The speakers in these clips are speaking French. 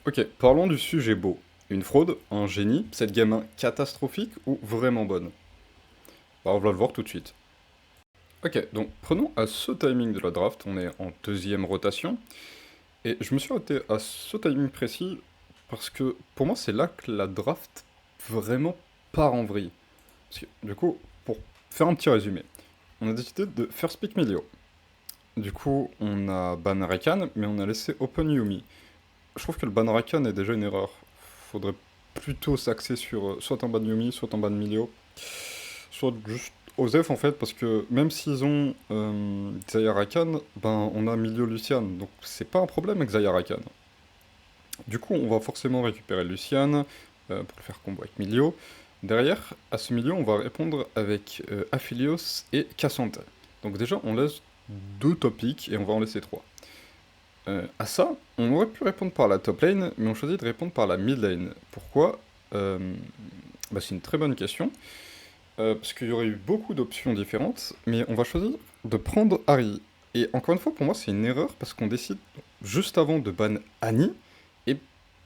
Ok, parlons du sujet beau. Une fraude, un génie, cette gamin catastrophique ou vraiment bonne? Bah, on va le voir tout de suite. Ok, donc prenons à ce timing de la draft, on est en deuxième rotation, et je me suis arrêté à ce timing précis parce que pour moi c'est là que la draft vraiment part en vrille. Parce que, du coup, pour faire un petit résumé, on a décidé de first pick Milio. Du coup, on a ban Rakan, mais on a laissé open Yumi. Je trouve que le ban Rakan est déjà une erreur. Faudrait plutôt s'axer sur soit un ban Yumi, soit un ban Milio, soit juste Osef en fait, parce que même s'ils ont Xayah Rakan, ben on a Milio Lucian, donc c'est pas un problème avec Xayah Rakan. Du coup, on va forcément récupérer Lucian pour le faire combo avec Milio. Derrière, à ce milieu, on va répondre avec Aphelios et Cassante. Donc déjà, on laisse deux topics et on va en laisser trois. À ça, on aurait pu répondre par la top lane, mais on choisit de répondre par la mid lane. Pourquoi bah, c'est une très bonne question, parce qu'il y aurait eu beaucoup d'options différentes, mais on va choisir de prendre Harry. Et encore une fois, pour moi, c'est une erreur, parce qu'on décide juste avant de ban Annie, et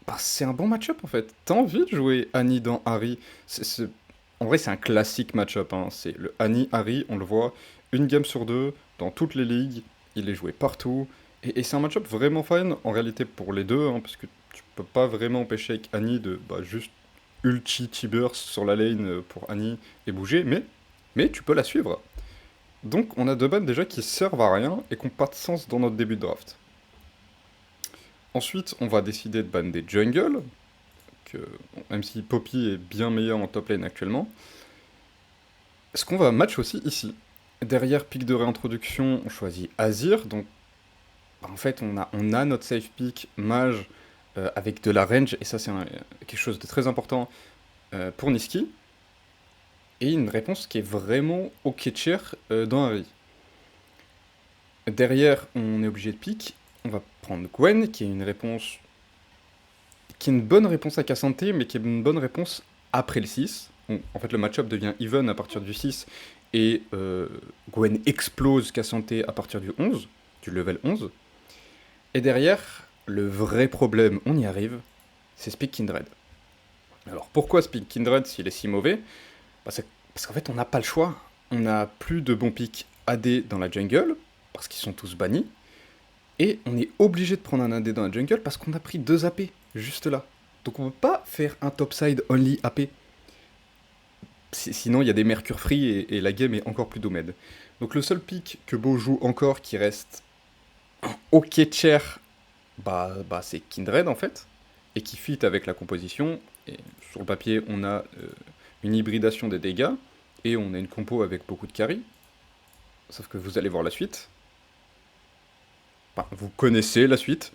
bah, c'est un bon match-up en fait. T'as envie de jouer Annie dans Harry. En vrai, c'est un classique match-up, hein. C'est le Annie-Harry, on le voit une game sur deux, dans toutes les ligues, il est joué partout. Et c'est un match-up vraiment fun en réalité pour les deux, hein, parce que tu peux pas vraiment empêcher avec Annie de bah, juste ulti T-burst sur la lane pour Annie et bouger, mais tu peux la suivre. Donc on a deux bans déjà qui servent à rien et qui n'ont pas de sens dans notre début de draft. Ensuite, on va décider de ban des jungles, que, bon, même si Poppy est bien meilleur en top lane actuellement. Ce qu'on va match aussi ici. Derrière pick de réintroduction, on choisit Azir, donc bah, en fait on a notre safe pick mage avec de la range, et ça c'est quelque chose de très important pour Niski, et une réponse qui est vraiment ok cher dans Harry. Derrière, on est obligé de pick, on va prendre Gwen, qui est une réponse qui est une bonne réponse à Cassante, mais qui est une bonne réponse après le 6. En fait, le match-up devient even à partir du 6, et Gwen explose Cassante à partir du 11, du level 11. Et derrière, le vrai problème, on y arrive, c'est Speak Kindred. Alors pourquoi Speak Kindred s'il est si mauvais? Bah, parce qu'en fait, on n'a pas le choix. On n'a plus de bons picks AD dans la jungle, parce qu'ils sont tous bannis, et on est obligé de prendre un AD dans la jungle parce qu'on a pris deux AP, juste là. Donc on ne peut pas faire un topside only AP. Sinon, il y a des mercure free et la game est encore plus dommage. Donc le seul pick que Beau joue encore qui reste ok cher, bah c'est Kindred en fait, et qui fit avec la composition. Et sur le papier, on a une hybridation des dégâts, et on a une compo avec beaucoup de carry. Sauf que vous allez voir la suite. Enfin, vous connaissez la suite.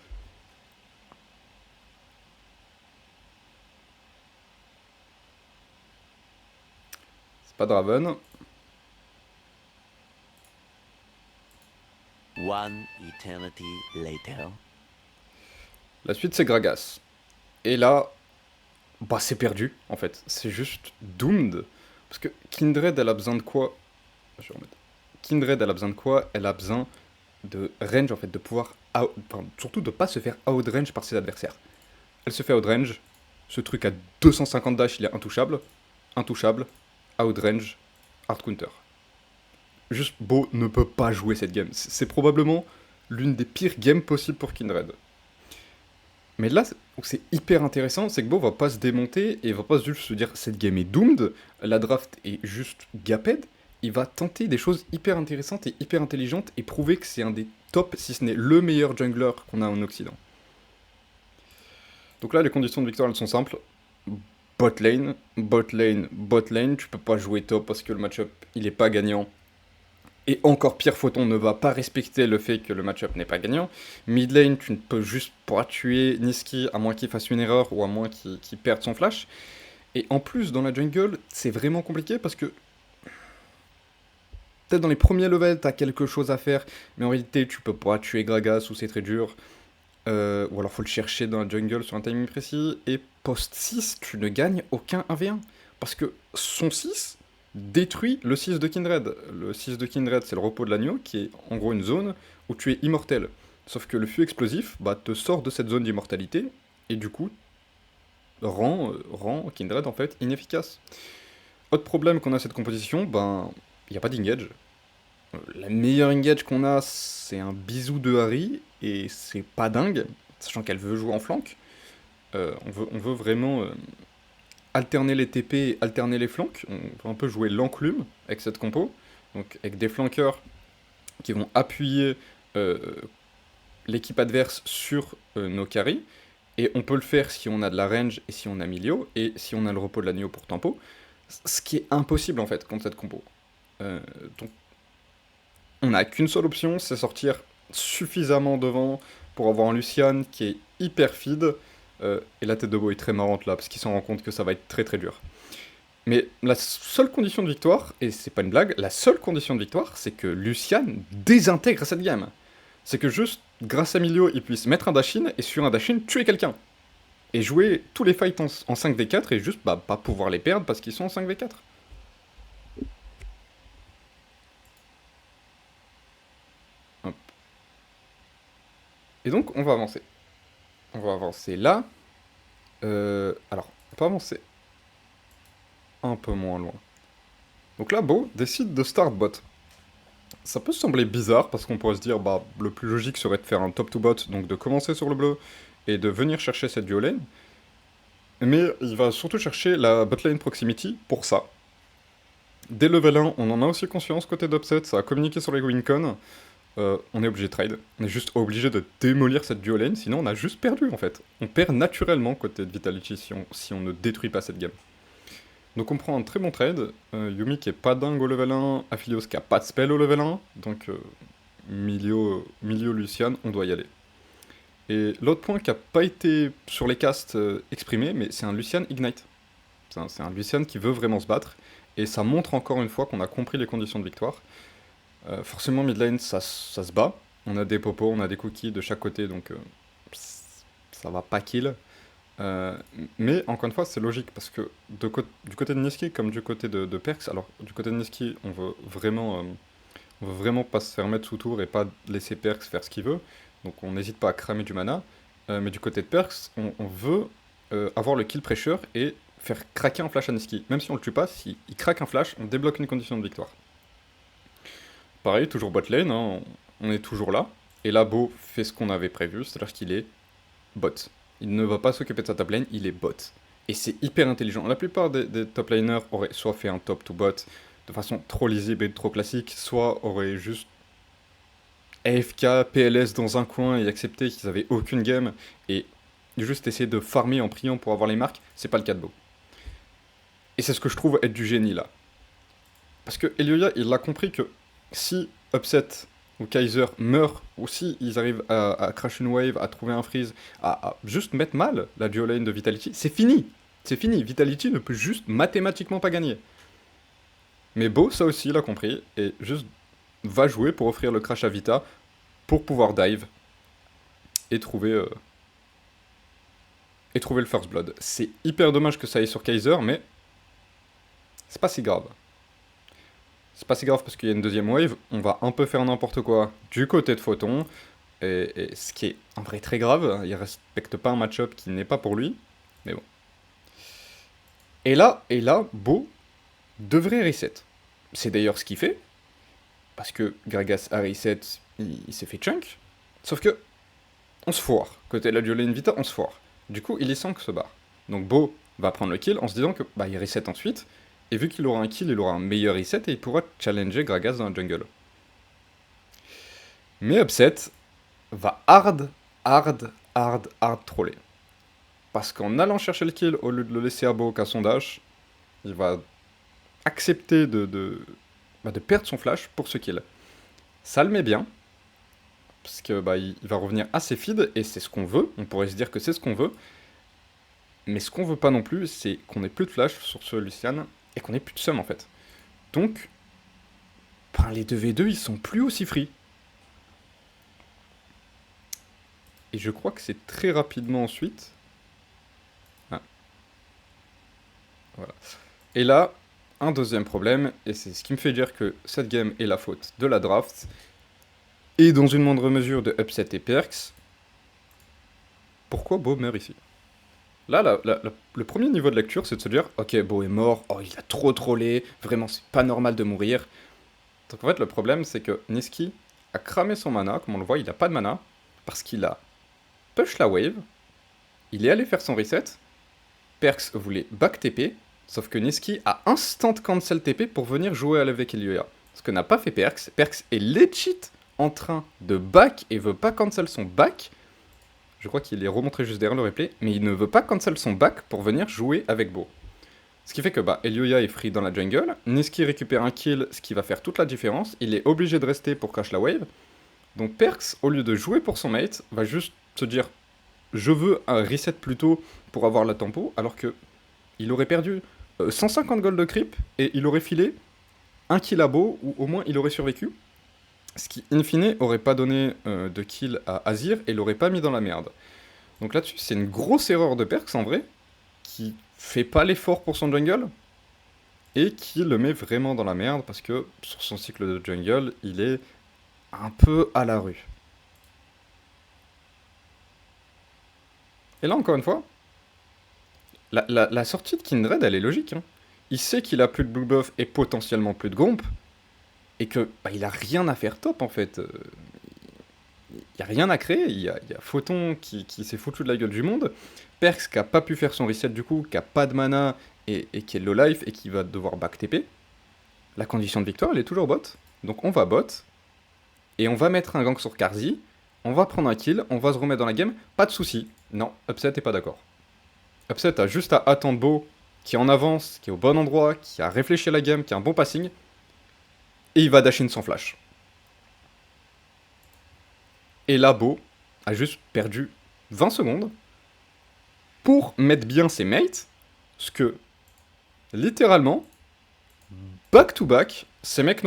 C'est pas Draven. One eternity later. La suite, c'est Gragas. Et là, bah c'est perdu, en fait. C'est juste doomed. Parce que Kindred, elle a besoin de quoi? Je vais remettre. Kindred, elle a besoin de quoi? Elle a besoin de range, en fait, de pouvoir... enfin, surtout de pas se faire outrange par ses adversaires. Elle se fait outrange. Ce truc à 250 dash, il est intouchable. Intouchable. Outrange. Hard counter. Juste, Beau ne peut pas jouer cette game. C'est probablement l'une des pires games possibles pour Kindred. Mais là, où c'est hyper intéressant, c'est que Beau va pas se démonter et va pas juste se dire cette game est doomed, la draft est juste gaped. Il va tenter des choses hyper intéressantes et hyper intelligentes et prouver que c'est un des top, si ce n'est le meilleur jungler qu'on a en Occident. Donc là, les conditions de victoire, elles sont simples. Bot lane, bot lane, bot lane, tu peux pas jouer top parce que le match-up, il est pas gagnant. Et encore pire, Photon ne va pas respecter le fait que le match-up n'est pas gagnant. Mid lane, tu ne peux juste pas tuer Niski à moins qu'il fasse une erreur ou à moins qu'il perde son flash. Et en plus, dans la jungle, c'est vraiment compliqué parce que peut-être dans les premiers levels, t'as quelque chose à faire, mais en réalité, tu peux pas tuer Gragas ou c'est très dur. Ou alors faut le chercher dans la jungle sur un timing précis. Et post 6, tu ne gagnes aucun 1v1. Parce que son 6 détruit le 6 de Kindred. Le 6 de Kindred, c'est le repos de l'agneau, qui est en gros une zone où tu es immortel. Sauf que le fût explosif bah, te sort de cette zone d'immortalité et du coup rend Kindred en fait inefficace. Autre problème qu'on a cette composition, ben il n'y a pas d'engage. La meilleure engage qu'on a, c'est un bisou de Harry, et c'est pas dingue, sachant qu'elle veut jouer en flank. On veut vraiment alterner les TP et alterner les flanks. On peut un peu jouer l'enclume avec cette compo, donc avec des flankers qui vont appuyer euh, l'équipe adverse sur nos carries, et on peut le faire si on a de la range et si on a Milio, et si on a le repos de l'agneau pour tempo, ce qui est impossible en fait contre cette compo. Donc on n'a qu'une seule option, c'est sortir suffisamment devant pour avoir un Lucian qui est hyper feed, et la tête de Beau est très marrante là, parce qu'il s'en rend compte que ça va être très très dur. Mais la seule condition de victoire, et c'est pas une blague, la seule condition de victoire, c'est que Lucian désintègre cette game. C'est que juste, grâce à Milio, il puisse mettre un dash-in, et sur un dash-in, tuer quelqu'un. Et jouer tous les fights en 5v4, et juste pas pouvoir les perdre parce qu'ils sont en 5v4. Hop. Et donc, on va avancer. On va avancer là. Alors, on peut avancer un peu moins loin. Donc là, Beau décide de start bot. Ça peut sembler bizarre, parce qu'on pourrait se dire, bah, le plus logique serait de faire un top to bot, donc de commencer sur le bleu, et de venir chercher cette duo lane. Mais il va surtout chercher la botlane proximity pour ça. Dès level 1, on en a aussi conscience côté d'Upset, ça a communiqué sur les wincon. On est obligé de trade. On est juste obligé de démolir cette duo lane, sinon on a juste perdu en fait. On perd naturellement côté de Vitality si on ne détruit pas cette game. Donc on prend un très bon trade. Yumi qui est pas dingue au level 1, Aphelios qui a pas de spell au level 1, donc Milio Lucian, on doit y aller. Et l'autre point qui a pas été sur les castes exprimé, mais c'est un Lucian Ignite. C'est un Lucian qui veut vraiment se battre, et ça montre encore une fois qu'on a compris les conditions de victoire. Forcément, mid lane, ça se bat. On a des popos, on a des cookies de chaque côté, donc ça va pas kill. Mais encore une fois, c'est logique, parce que du côté de Niski comme du côté de Perks, alors du côté de Niski, on veut vraiment pas se faire mettre sous tour et pas laisser Perks faire ce qu'il veut, donc on n'hésite pas à cramer du mana. Mais du côté de Perks, on veut avoir le kill pressure et faire craquer un flash à Niski. Même si on le tue pas, s'il craque un flash, on débloque une condition de victoire. Pareil, toujours bot lane, hein, on est toujours là. Et là, Beau fait ce qu'on avait prévu, c'est-à-dire qu'il est bot. Il ne va pas s'occuper de sa top lane, il est bot. Et c'est hyper intelligent. La plupart des top laners auraient soit fait un top to bot de façon trop lisible et trop classique, soit auraient juste AFK, PLS dans un coin et accepté qu'ils avaient aucune game et juste essayer de farmer en priant pour avoir les marques. C'est pas le cas de Beau. Et c'est ce que je trouve être du génie là. Parce que Elioya, il a compris que si Upset ou Kaiser meurent, ou si ils arrivent à crash une wave, à trouver un freeze, à juste mettre mal la duo lane de Vitality, c'est fini. C'est fini. Vitality ne peut juste mathématiquement pas gagner. Mais Beau, ça aussi, il a compris, et juste va jouer pour offrir le crash à Vita, pour pouvoir dive, et trouver le first blood. C'est hyper dommage que ça aille sur Kaiser, mais c'est pas si grave. C'est pas si grave parce qu'il y a une deuxième wave, on va un peu faire n'importe quoi du côté de Photon, et ce qui est en vrai très grave, il respecte pas un match-up qui n'est pas pour lui, mais bon. Et là, Beau devrait reset. C'est d'ailleurs ce qu'il fait, parce que Gragas a reset, il s'est fait chunk, sauf que on se foire. Côté la duo lane Vita, on se foire. Du coup, il est 5 se barre. Donc Beau va prendre le kill en se disant que il reset ensuite, et vu qu'il aura un kill, il aura un meilleur reset et il pourra challenger Gragas dans la jungle. Mais Upset va hard troller. Parce qu'en allant chercher le kill, au lieu de le laisser à Beau qu'à son dash, il va accepter de perdre son flash pour ce kill. Ça le met bien, parce que il va revenir assez feed, et c'est ce qu'on veut, on pourrait se dire que c'est ce qu'on veut, mais ce qu'on veut pas non plus, c'est qu'on ait plus de flash sur ce Lucian, et qu'on ait plus de sum en fait. Donc, les 2v2, ils sont plus aussi free. Et je crois que c'est très rapidement ensuite. Ah. Voilà. Et là, un deuxième problème, et c'est ce qui me fait dire que cette game est la faute de la draft, et dans une moindre mesure de Upset et Perks. Pourquoi Beau meurt ici? Là, le premier niveau de lecture, c'est de se dire, ok, Beau est mort, oh, il a trop trollé, vraiment, c'est pas normal de mourir. Donc en fait, le problème, c'est que Niski a cramé son mana, comme on le voit, il a pas de mana, parce qu'il a push la wave, il est allé faire son reset, Perks voulait back TP, sauf que Niski a instant cancel TP pour venir jouer avec Elioya. Ce que n'a pas fait Perks. Perks est legit en train de back et veut pas cancel son back. Je crois qu'il est remontré juste derrière le replay, mais il ne veut pas cancel son back pour venir jouer avec Beau. Ce qui fait que Elioya est free dans la jungle, Niski récupère un kill, ce qui va faire toute la différence, il est obligé de rester pour cash la wave. Donc Perks, au lieu de jouer pour son mate, va juste se dire je veux un reset plus tôt pour avoir la tempo, alors que il aurait perdu 150 gold de creep et il aurait filé un kill à Beau, ou au moins il aurait survécu. Ce qui, in fine, aurait pas donné de kill à Azir et l'aurait pas mis dans la merde. Donc là-dessus, c'est une grosse erreur de Perks en vrai, qui fait pas l'effort pour son jungle, et qui le met vraiment dans la merde, parce que sur son cycle de jungle, il est un peu à la rue. Et là, encore une fois, la sortie de Kindred, elle est logique. Hein. Il sait qu'il a plus de blue buff et potentiellement plus de gomp, et que il a rien à faire top en fait. Il y a rien à créer. Il y a Photon qui s'est foutu de la gueule du monde, Perks qui a pas pu faire son reset du coup, qui a pas de mana et qui est low life et qui va devoir back TP. La condition de victoire, elle est toujours bot. Donc on va bot et on va mettre un gank sur Karzi. On va prendre un kill, on va se remettre dans la game, pas de souci. Non, Upset est pas d'accord. Upset a juste à attendre Beau, qui est en avance, qui est au bon endroit, qui a réfléchi à la game, qui a un bon passing, et il va dash in sans flash. Et là, Beau a juste perdu 20 secondes pour mettre bien ses mates, ce que, littéralement, back to back, ses mates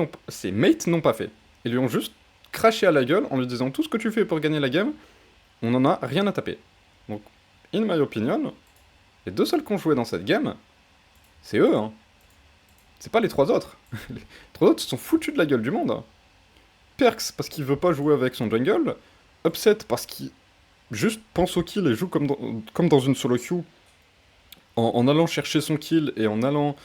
n'ont pas fait. Ils lui ont juste craché à la gueule en lui disant tout ce que tu fais pour gagner la game, on n'en a rien à taper. Donc, in my opinion, les deux seuls qui ont joué dans cette game, c'est eux, hein. C'est pas les trois autres. Les trois autres se sont foutus de la gueule du monde. Hein. Perks parce qu'il veut pas jouer avec son jungle, Upset parce qu'il juste pense au kill et joue comme dans une solo queue, en allant chercher son kill et en allant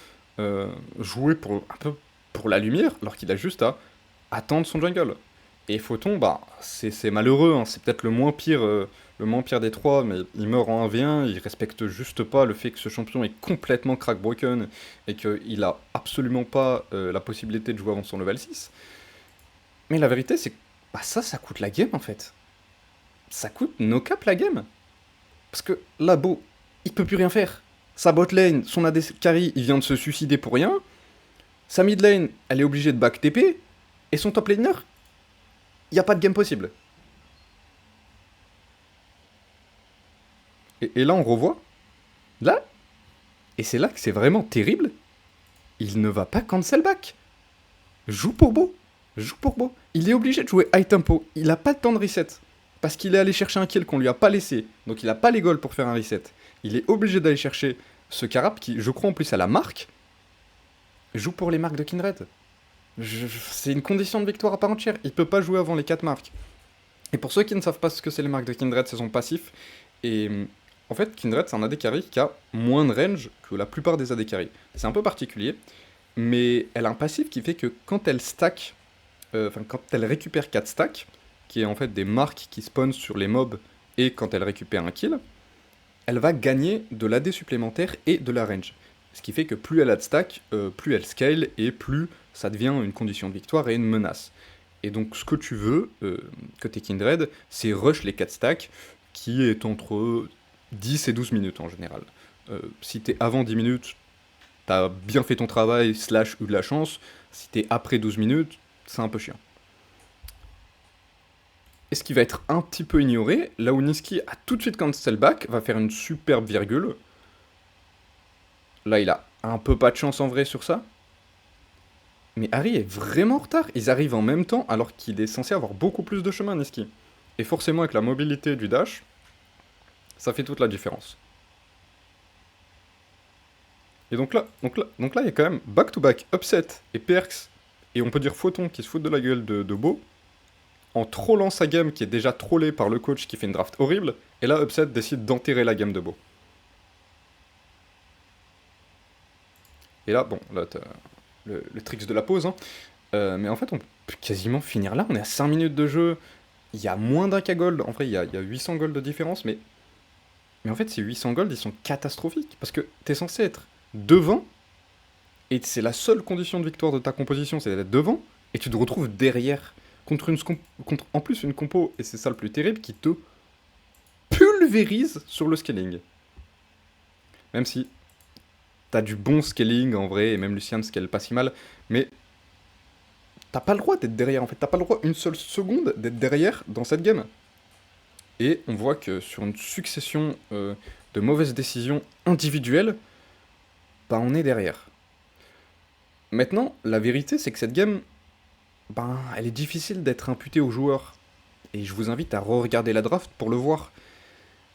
jouer un peu pour la lumière, alors qu'il a juste à attendre son jungle. Et Photon, c'est malheureux, hein, c'est peut-être le moins pire des trois, mais il meurt en 1v1, il respecte juste pas le fait que ce champion est complètement crack broken et qu'il a absolument pas la possibilité de jouer avant son level 6. Mais la vérité, c'est que ça coûte la game en fait. Ça coûte no cap la game. Parce que là, Beau, il peut plus rien faire. Sa bot lane, son AD carry, il vient de se suicider pour rien. Sa mid lane, elle est obligée de back TP. Et son top laner, il n'y a pas de game possible. Et là, on revoit. Là, et c'est là que c'est vraiment terrible, il ne va pas cancel back. Joue pour Beau. Joue pour Beau. Il est obligé de jouer high tempo. Il n'a pas de temps de reset. Parce qu'il est allé chercher un kill qu'on lui a pas laissé. Donc il a pas les goals pour faire un reset. Il est obligé d'aller chercher ce Carap qui, je crois en plus à la marque, joue pour les marques de Kindred. C'est une condition de victoire à part entière. Il peut pas jouer avant les 4 marques. Et pour ceux qui ne savent pas ce que c'est les marques de Kindred, c'est son passif. Et en fait, Kindred, c'est un AD carry qui a moins de range que la plupart des AD carry. C'est un peu particulier. Mais elle a un passif qui fait que quand elle stack, quand elle récupère 4 stacks, qui est en fait des marques qui spawnent sur les mobs, et quand elle récupère un kill, elle va gagner de l'AD supplémentaire et de la range. Ce qui fait que plus elle a de stack, plus elle scale, et plus ça devient une condition de victoire et une menace. Et donc ce que tu veux, côté Kindred, c'est rush les 4 stacks, qui est entre 10 et 12 minutes en général. Si t'es avant 10 minutes, t'as bien fait ton travail, / eu de la chance. Si t'es après 12 minutes, c'est un peu chiant. Et ce qui va être un petit peu ignoré, là où Niski a tout de suite cancel back, va faire une superbe virgule. Là, il a un peu pas de chance en vrai sur ça. Mais Harry est vraiment en retard. Ils arrivent en même temps alors qu'il est censé avoir beaucoup plus de chemin, Niski. Et forcément, avec la mobilité du dash, ça fait toute la différence. Et donc là, il y a quand même back-to-back Upset et Perks, et on peut dire Photon qui se fout de la gueule de Beau, en trollant sa game qui est déjà trollée par le coach qui fait une draft horrible, et là Upset décide d'enterrer la game de Beau. Et là, bon, là, t'as le tricks de la pause, hein. Mais en fait, on peut quasiment finir là. On est à 5 minutes de jeu. Il y a moins d'un K gold. En vrai, il y a 800 gold de différence. Mais en fait, ces 800 gold, ils sont catastrophiques. Parce que t'es censé être devant. Et c'est la seule condition de victoire de ta composition, c'est d'être devant. Et tu te retrouves derrière. Contre en plus une compo, et c'est ça le plus terrible, qui te pulvérise sur le scaling. Même si t'as du bon scaling en vrai, et même Lucian scale pas si mal, mais t'as pas le droit d'être derrière en fait, t'as pas le droit une seule seconde d'être derrière dans cette game. Et on voit que sur une succession de mauvaises décisions individuelles, bah on est derrière. Maintenant, la vérité c'est que cette game, ben, elle est difficile d'être imputée aux joueurs. Et je vous invite à re-regarder la draft pour le voir.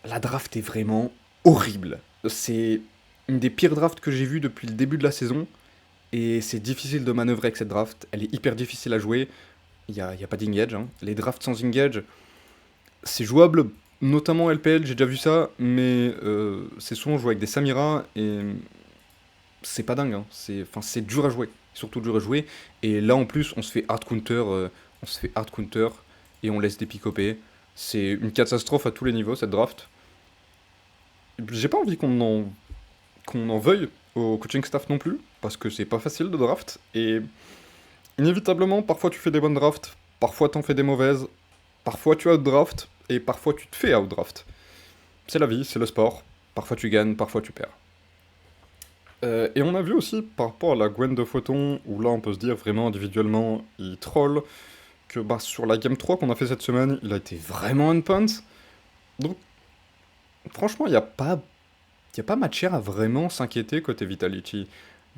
La draft est vraiment horrible. C'est une des pires drafts que j'ai vues depuis le début de la saison. Et c'est difficile de manœuvrer avec cette draft. Elle est hyper difficile à jouer. Il y a pas d'engage. Hein. Les drafts sans engage, c'est jouable, notamment LPL, j'ai déjà vu ça. Mais c'est souvent joué avec des Samira. Et c'est pas dingue. Hein. C'est dur à jouer. Surtout dur à jouer. Et là en plus, on se fait hard counter. On se fait hard counter. Et on laisse des pick-OP. C'est une catastrophe à tous les niveaux cette draft. J'ai pas envie qu'on en veuille au coaching staff non plus, parce que c'est pas facile de draft, et inévitablement, parfois tu fais des bonnes drafts, parfois t'en fais des mauvaises, parfois tu out-draft, et parfois tu te fais out-draft. C'est la vie, c'est le sport, parfois tu gagnes, parfois tu perds. Et on a vu aussi, par rapport à la Gwen de Photon, où là on peut se dire vraiment individuellement, il troll, que bah, sur la game 3 qu'on a fait cette semaine, il a été vraiment on point. Donc franchement, il y a pas matière à vraiment s'inquiéter côté Vitality.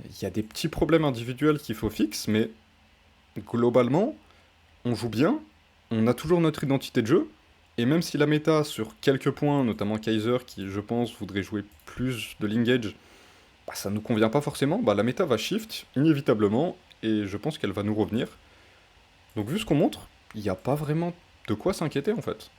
Il y a des petits problèmes individuels qu'il faut fixer, mais globalement, on joue bien, on a toujours notre identité de jeu, et même si la méta, sur quelques points, notamment Kaiser, qui je pense voudrait jouer plus de l'engage, bah, ça nous convient pas forcément, bah, la méta va shift, inévitablement, et je pense qu'elle va nous revenir. Donc vu ce qu'on montre, il n'y a pas vraiment de quoi s'inquiéter en fait.